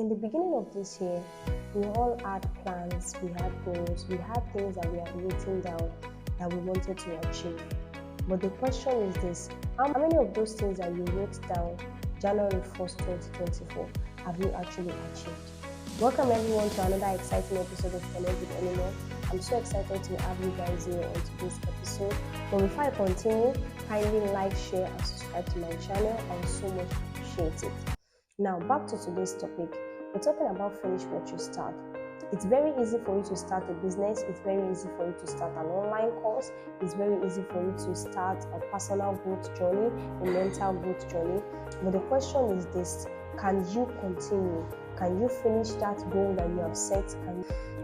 In the beginning of this year, we all had plans, we had goals, we had things that we had written down that we wanted to achieve. But the question is this: how many of those things that you wrote down January 1st, 2024 have you actually achieved? Welcome everyone to another exciting episode of Connect with Eleanor. I'm so excited to have you guys here on today's episode. But before I continue, kindly like, share, and subscribe to my channel. I would so much appreciate it. Now, back to today's topic. We're talking about finish what you start. It's very easy for you to start a business. It's very easy for you to start an online course. It's very easy for you to start a personal growth journey, a mental growth journey. But the question is this: can you continue? Can you finish that goal that you have set?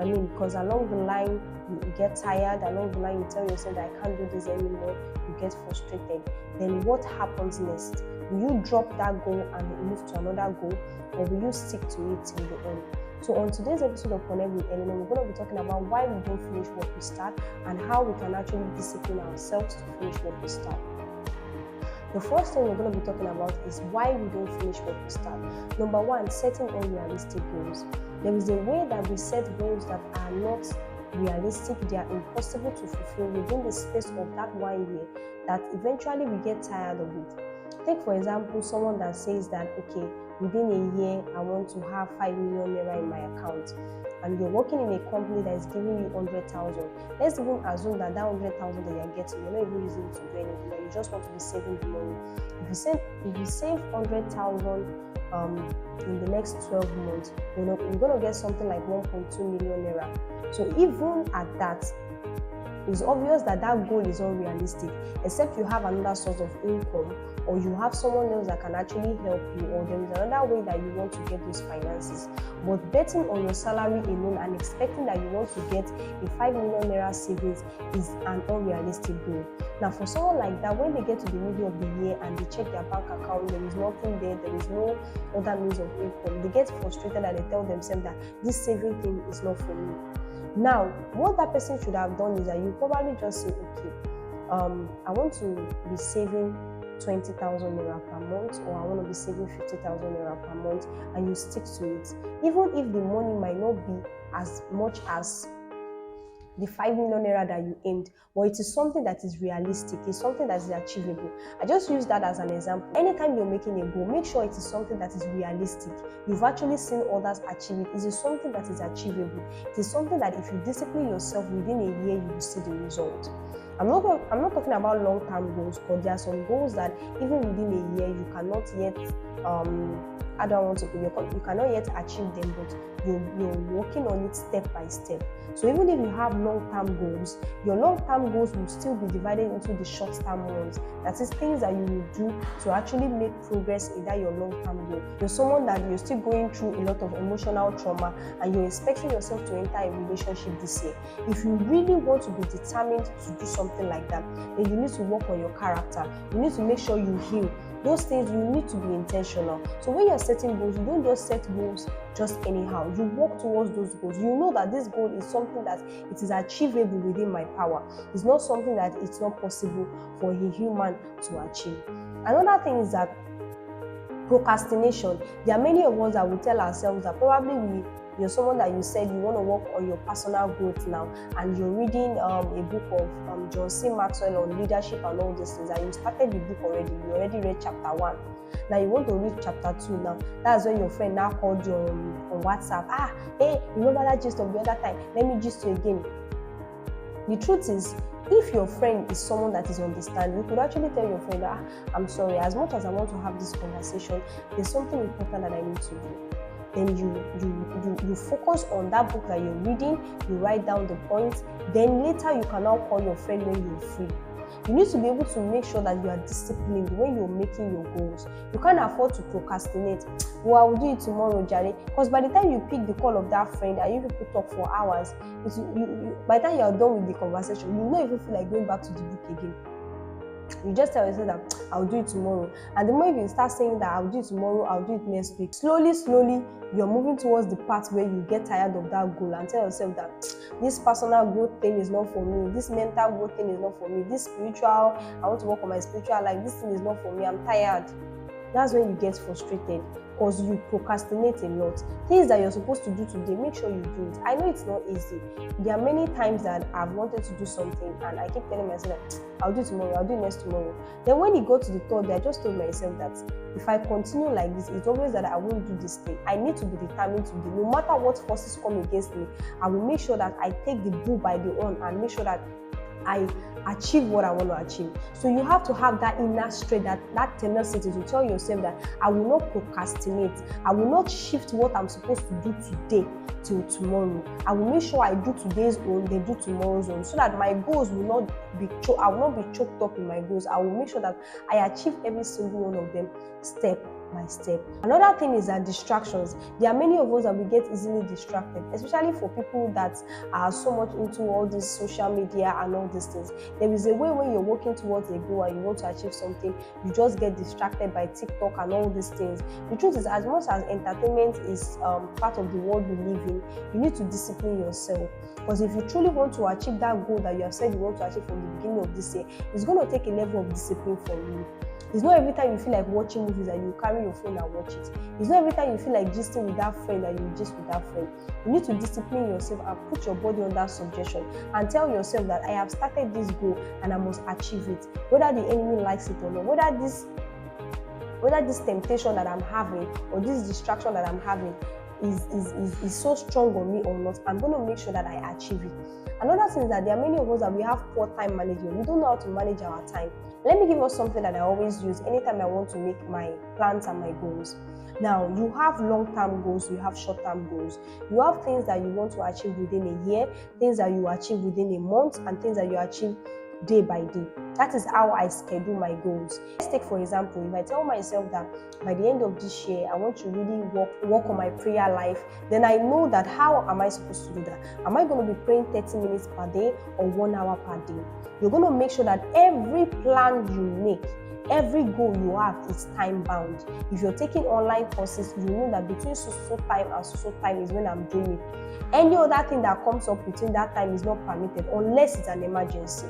Because along the line, you get tired. Along the line, you tell yourself that I can't do this anymore. You get frustrated. Then what happens next? Will you drop that goal and move to another goal, or will you stick to it till the end? So on today's episode of Connect with Eleanor, we're going to be talking about why we don't finish what we start and how we can actually discipline ourselves to finish what we start. The first thing we're going to be talking about is why we don't finish what we start. Number one, setting unrealistic goals. There is a way that we set goals that are not realistic, they are impossible to fulfill within the space of that 1 year, that eventually we get tired of it. Take for example someone that says that, okay, within a year I want to have 5 million naira in my account, and you're working in a company that is giving you 100,000. Let's even assume that 100,000 that you're getting, you're not even using it to do anything, and you just want to be saving the money. If you save 100,000 in the next 12 months, you're going to get something like 1.2 million naira. So even at that, it's obvious that that goal is unrealistic, except you have another source of income, or you have someone else that can actually help you, or there is another way that you want to get those finances. But betting on your salary alone and expecting that you want to get a 5 million naira savings is an unrealistic goal. Now, for someone like that, when they get to the middle of the year and they check their bank account, there is nothing there, there is no other means of income, they get frustrated and they tell themselves that this saving thing is not for me. Now, what that person should have done is that you probably just say, okay, I want to be saving 20,000 naira per month, or I want to be saving 50,000 naira per month, and you stick to it. Even if the money might not be as much as the 5 million naira that you aimed, but it is something that is realistic, it's something that is achievable. I just use that as an example. Anytime you're making a goal, make sure it is something that is realistic. You've actually seen others achieve it. It is something that is achievable. It is something that if you discipline yourself within a year, you will see the result. I'm not talking about long-term goals, because there are some goals that even within a year you cannot yet you cannot yet achieve them, but you're working on it step by step. So even if you have long-term goals, your long-term goals will still be divided into the short-term ones. That is things that you will do to actually make progress in that your long-term goal. You're someone that you're still going through a lot of emotional trauma, and you're expecting yourself to enter a relationship this year. If you really want to be determined to do something like that, then you need to work on your character. You need to make sure you heal. Those things, you need to be intentional. So when you're setting goals, you don't just set goals just anyhow. You work towards those goals. You know that this goal is something that it is achievable within my power. It's not something that it's not possible for a human to achieve. Another thing is that procrastination. There are many of us that will tell ourselves that probably you're someone that you said you want to work on your personal growth now, and you're reading a book of John C. Maxwell on leadership and all these things, and you started the book already. You already read chapter 1. Now you want to read chapter 2 now. That's when your friend now called you on WhatsApp. Hey, remember that gist of the other time? Let me gist you again. The truth is, if your friend is someone that is understanding, you could actually tell your friend, I'm sorry, as much as I want to have this conversation, there's something important that I need to do. Then you focus on that book that you're reading, you write down the points, then later you can now call your friend when you're free. You need to be able to make sure that you are disciplined when you're making your goals. You can't afford to procrastinate. Well, I will do it tomorrow, Jerry. Because by the time you pick the call of that friend and you people talk for hours, by the time you're done with the conversation, you don't even feel like going back to the book again. You just tell yourself that I'll do it tomorrow. And the more you start saying that I'll do it tomorrow, I'll do it next week, slowly, you're moving towards the path where you get tired of that goal and tell yourself that this personal growth thing is not for me, this mental growth thing is not for me, this spiritual, I want to work on my spiritual life, this thing is not for me, I'm tired. That's when you get frustrated. because you procrastinate a lot. Things that you're supposed to do today, make sure you do it. I know it's not easy. There are many times that I've wanted to do something and I keep telling myself that I'll do it tomorrow, I'll do it next tomorrow. Then when it got to the third day, I just told myself that if I continue like this, it's always that I won't do this thing. I need to be determined to do. No matter what forces come against me, I will make sure that I take the bull by the horn and make sure that I achieve what I want to achieve. So you have to have that inner strength, that tenacity to tell yourself that I will not procrastinate. I will not shift what I'm supposed to do today till tomorrow. I will make sure I do today's own, then do tomorrow's own, so that my goals will not be I will not be choked up in my goals. I will make sure that I achieve every single one of them step by step. Another thing is that distractions. There are many of us that we get easily distracted, especially for people that are so much into all this social media and all these things. There is a way when you're working towards a goal and you want to achieve something, you just get distracted by TikTok and all these things. The truth is, as much as entertainment is part of the world we live in, you need to discipline yourself. Because if you truly want to achieve that goal that you have said you want to achieve from the beginning of this year, it's going to take a level of discipline from you. It's not every time you feel like watching movies that you carry your phone and watch it. It's not every time you feel like gisting with that friend that you gist with that friend. You need to discipline yourself and put your body under subjection and tell yourself that I have started this goal and I must achieve it. Whether the enemy likes it or not, whether this temptation that I'm having or this distraction that I'm having is so strong on me or not, I'm going to make sure that I achieve it. Another thing is that there are many of us that we have poor time management. We don't know how to manage our time. Let me give us something that I always use anytime I want to make my plans and my goals. Now, you have long-term goals, you have short-term goals. You have things that you want to achieve within a year, things that you achieve within a month, and things that you achieve day by day. That is how I schedule my goals. Let's take, for example, if I tell myself that by the end of this year, I want to really work on my prayer life, then I know that how am I supposed to do that? Am I going to be praying 30 minutes per day or 1 hour per day? You're going to make sure that every plan you make, every goal you have is time bound. If you're taking online courses, you know that between so time and so time is when I'm doing it. Any other thing that comes up between that time is not permitted unless it's an emergency.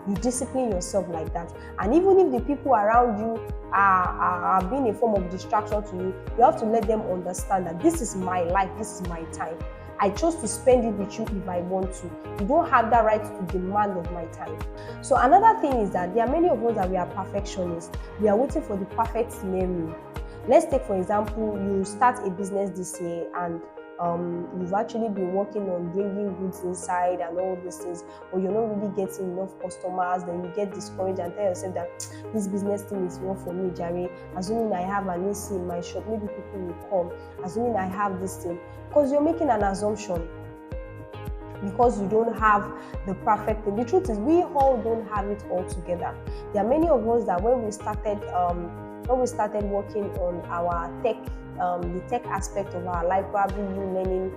You discipline yourself like that. And even if the people around you are being a form of distraction to you, you have to let them understand that this is my life, this is my time. I chose to spend it with you if I want to. You don't have that right to demand of my time. So another thing is that there are many of us that we are perfectionists. We are waiting for the perfect scenario. Let's take, for example, you start a business this year and you've actually been working on bringing goods inside and all these things, or you're not really getting enough customers, then you get discouraged and tell yourself that this business thing is not for me, Jerry. Assuming I have an AC in my shop, maybe people will come. Assuming I have this thing, because you're making an assumption. Because you don't have the perfect thing. The truth is, we all don't have it all together. There are many of us that when we started working on our tech, the tech aspect of our life, probably you learning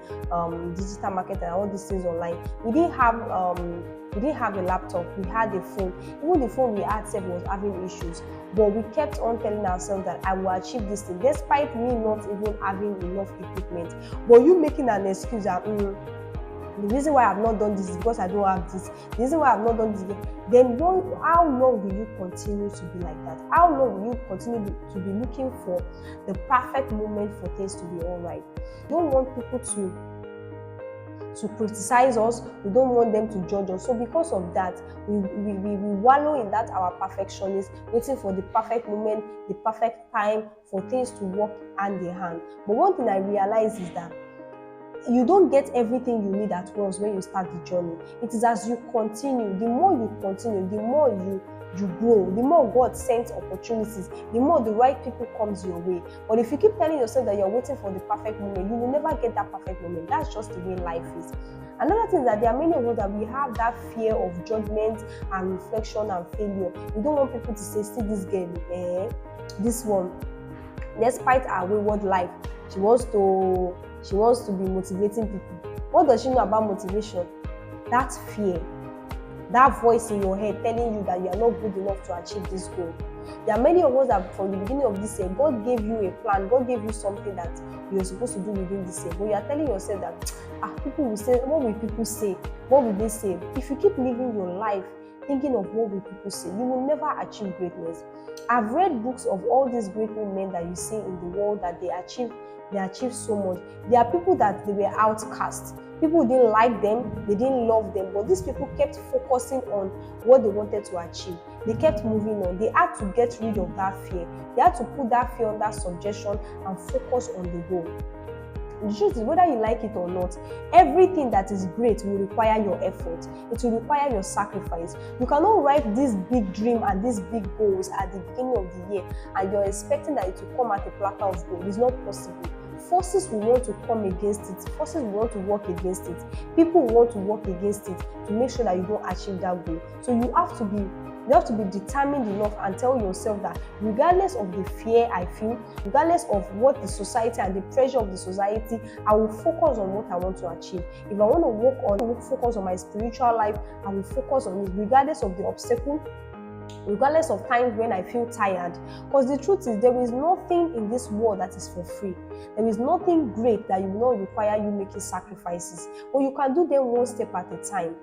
digital marketing and all these things online, we didn't have a laptop, we had a phone. Even the phone we had was having issues, but we kept on telling ourselves that I will achieve this thing despite me not even having enough equipment. But you making an excuse that the reason why I've not done this is because I don't have this. The reason why I've not done this, then how long will you continue to be like that? How long will you continue to be looking for the perfect moment for things to be all right? We don't want people to criticize us. We don't want them to judge us. So because of that, we wallow in that our perfectionist, waiting for the perfect moment, the perfect time for things to work hand in hand. But one thing I realize is that you don't get everything you need at once when you start the journey. It is as you continue, the more you continue, the more you grow, the more God sends opportunities, the more the right people comes your way. But if you keep telling yourself that you're waiting for the perfect moment, you will never get that perfect moment. That's just the way life is. Another thing is that there are many of us that we have that fear of judgment and reflection and failure. We don't want people to say, see this girl, this one, despite her wayward life, she wants to be motivating people. What does she know about motivation? That's fear. That voice in your head telling you that you are not good enough to achieve this goal. There are many of us that from the beginning of this year, God gave you a plan, God gave you something that you're supposed to do within this year. But you are telling yourself that, people will say, what will people say? What will they say? If you keep living your life thinking of what will people say, you will never achieve greatness. I've read books of all these great women that you see in the world that they achieved so much. There are people that they were outcast. People didn't like them, they didn't love them, but these people kept focusing on what they wanted to achieve. They kept moving on. They had to get rid of that fear. They had to put that fear under subjection and focus on the goal. The truth is, whether you like it or not, everything that is great will require your effort. It will require your sacrifice. You cannot write this big dream and these big goals at the beginning of the year and you're expecting that it will come at a platter of gold. It's not possible. Forces will want to come against it. Forces will want to work against it. People will want to work against it to make sure that you don't achieve that goal. So you have to be determined enough and tell yourself that regardless of the fear I feel, regardless of what the society and the pressure of the society, I will focus on what I want to achieve. If I want to focus on my spiritual life, I will focus on it regardless of the obstacle, regardless of times when I feel tired. Because the truth is, there is nothing in this world that is for free. There is nothing great that will not require you making sacrifices, but you can do them one step at a time.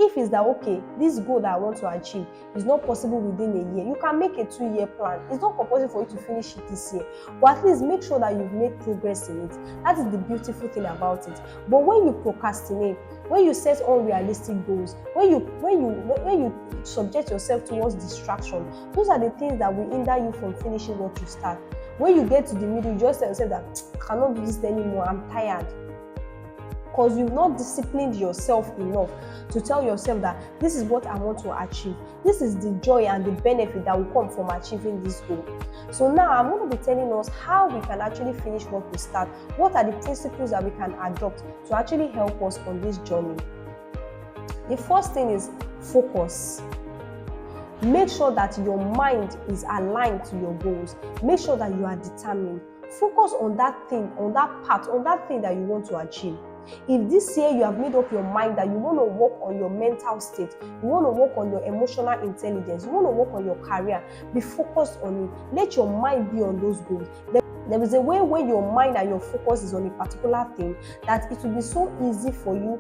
If it's that, okay, this goal that I want to achieve is not possible within a year, you can make a 2-year plan. It's not compulsory for you to finish it this year, but at least make sure that you've made progress in it. That is the beautiful thing about it. But when you procrastinate, when you set unrealistic goals, when you subject yourself towards distraction, those are the things that will hinder you from finishing what you start. When you get to the middle, you just tell yourself that I cannot do this anymore, I'm tired. Because you've not disciplined yourself enough to tell yourself that this is what I want to achieve. This is the joy and the benefit that will come from achieving this goal. So now I'm going to be telling us how we can actually finish what we start. What are the principles that we can adopt to actually help us on this journey? The first thing is focus. Make sure that your mind is aligned to your goals. Make sure that you are determined. Focus on that thing, on that path, on that thing that you want to achieve. If this year you have made up your mind that you want to work on your mental state, you want to work on your emotional intelligence, you want to work on your career, be focused on it. Let your mind be on those goals. There is a way when your mind and your focus is on a particular thing that it will be so easy for you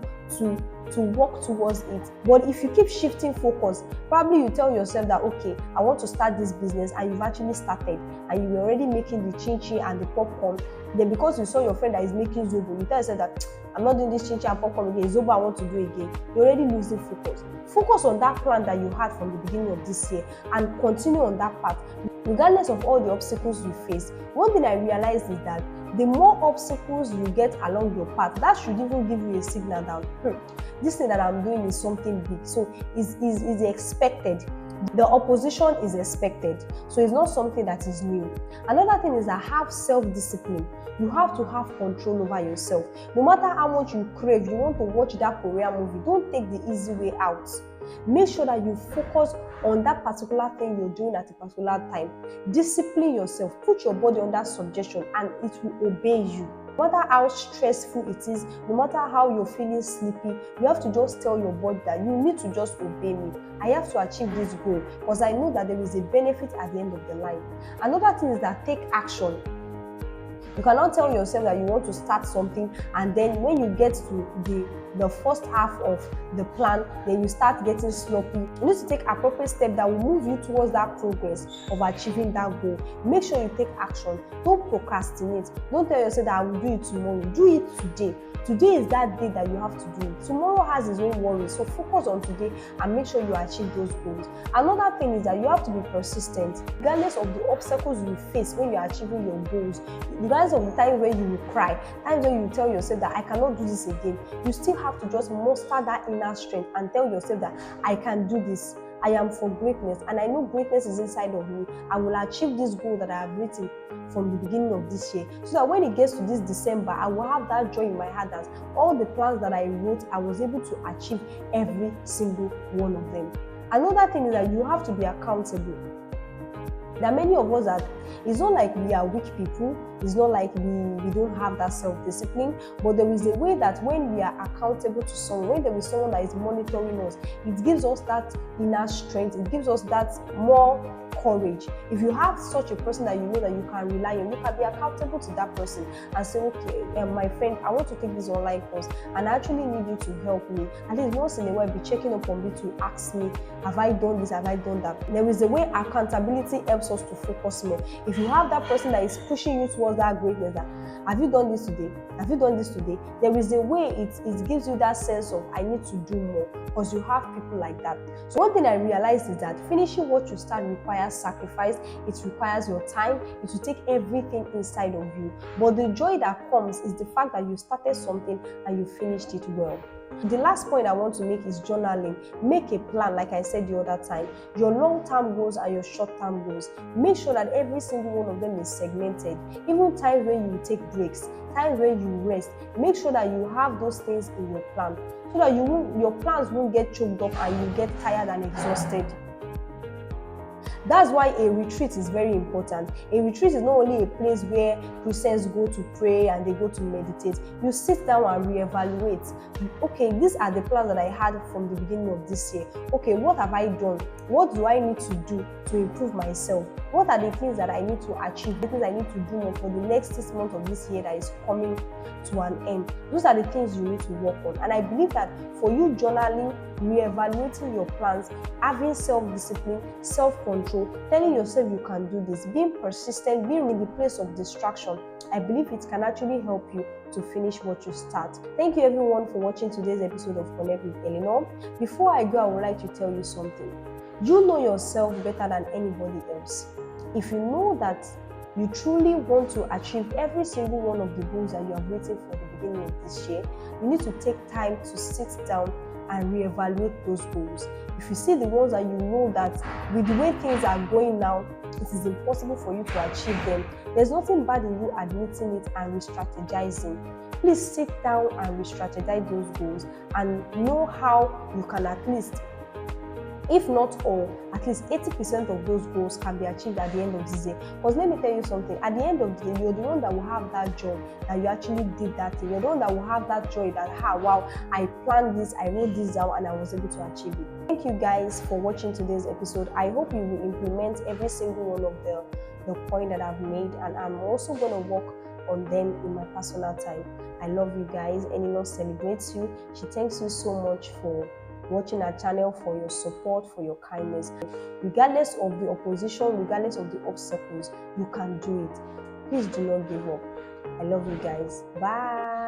to work towards it. But if you keep shifting focus, probably you tell yourself that, okay, I want to start this business, and you've actually started and you were already making the chin-chin and the popcorn. Then because you saw your friend that is making zobo, you tell yourself that I'm not doing this chin-chin and popcorn again, zobo I want to do again. You're already losing focus. Focus on that plan that you had from the beginning of this year and continue on that path. Regardless of all the obstacles you face, one thing I realized is that the more obstacles you get along your path, that should even give you a signal that this thing that I'm doing is something big. So is expected. The opposition is expected. So it's not something that is new. Another thing is that have self-discipline. You have to have control over yourself. No matter how much you crave, you want to watch that Korean movie, don't take the easy way out. Make sure that you focus on that particular thing you're doing at a particular time. Discipline yourself. Put your body under subjection and it will obey you. No matter how stressful it is, no matter how you're feeling sleepy, you have to just tell your body that you need to just obey me. I have to achieve this goal because I know that there is a benefit at the end of the line. Another thing is that take action. You cannot tell yourself that you want to start something and then when you get to the first half of the plan, then you start getting sloppy. You need to take appropriate steps that will move you towards that progress of achieving that goal. Make sure you take action. Don't procrastinate. Don't tell yourself that I will do it tomorrow. Do it today. Today is that day that you have to do it. Tomorrow has its own worries, so focus on today and make sure you achieve those goals. Another thing is that you have to be persistent. Regardless of the obstacles you face when you are achieving your goals, regardless of the time when you will cry, times when you tell yourself that I cannot do this again, you still have to just muster that inner strength and tell yourself that I can do this. I am for greatness and I know greatness is inside of me. I will achieve this goal that I have written from the beginning of this year, so that when it gets to this December, I will have that joy in my heart that all the plans that I wrote, I was able to achieve every single one of them. Another thing is that you have to be accountable. There are many of us that it's not like we are weak people, it's not like we don't have that self-discipline, but there is a way that when we are accountable to someone, when there is someone that is monitoring us, it gives us that inner strength, it gives us that more courage. If you have such a person that you know that you can rely on, you can be accountable to that person and say, okay, my friend, I want to take this online course and I actually need you to help me. At least once in a while, be checking up on me to ask me, have I done this, have I done that? There is a way accountability helps helps us to focus more. If you have that person that is pushing you towards that greatness, that have you done this today? Have you done this today? There is a way it gives you that sense of I need to do more, because you have people like that. So one thing I realized is that finishing what you start requires sacrifice. It requires your time. It will take everything inside of you. But the joy that comes is the fact that you started something and you finished it well. The last point I want to make is journaling. Make a plan, like I said the other time. Your long-term goals and your short-term goals. Make sure that every single one of them is segmented. Even times when you take breaks, times when you rest. Make sure that you have those things in your plan, so that your plans won't get choked up and you get tired and exhausted. That's why a retreat is very important. A retreat is not only a place where Christians go to pray and they go to meditate. You sit down and reevaluate. Okay, these are the plans that I had from the beginning of this year. Okay, what have I done? What do I need to do to improve myself? What are the things that I need to achieve? The things I need to do more for the next 6 months of this year that is coming to an end. Those are the things you need to work on. And I believe that for you, journaling, reevaluating your plans, having self-discipline, self-control, telling yourself you can do this, being persistent, being in the place of distraction, I believe it can actually help you to finish what you start. Thank you everyone for watching today's episode of Connect with Eleanor. Before I go, I would like to tell you something. You know yourself better than anybody else. If you know that you truly want to achieve every single one of the goals that you have written for the beginning of this year, you need to take time to sit down and reevaluate those goals. If you see the ones that you know that with the way things are going now, it is impossible for you to achieve them, there's nothing bad in you admitting it and re-strategizing. Please sit down and re-strategize those goals and know how you can at least, if not all, at least 80% of those goals can be achieved at the end of this year. Because let me tell you something, at the end of the day, you're the one that will have that joy that you actually did that thing. You're the one that will have that joy that, wow, I planned this, I wrote this down, and I was able to achieve it. Thank you guys for watching today's episode. I hope you will implement every single one of the point that I've made, and I'm also going to work on them in my personal time. I love you guys. Eleanor celebrates you. She thanks you so much for watching our channel, for your support, for your kindness. Regardless of the opposition, regardless of the obstacles, you can do it. Please do not give up. I love you guys. Bye.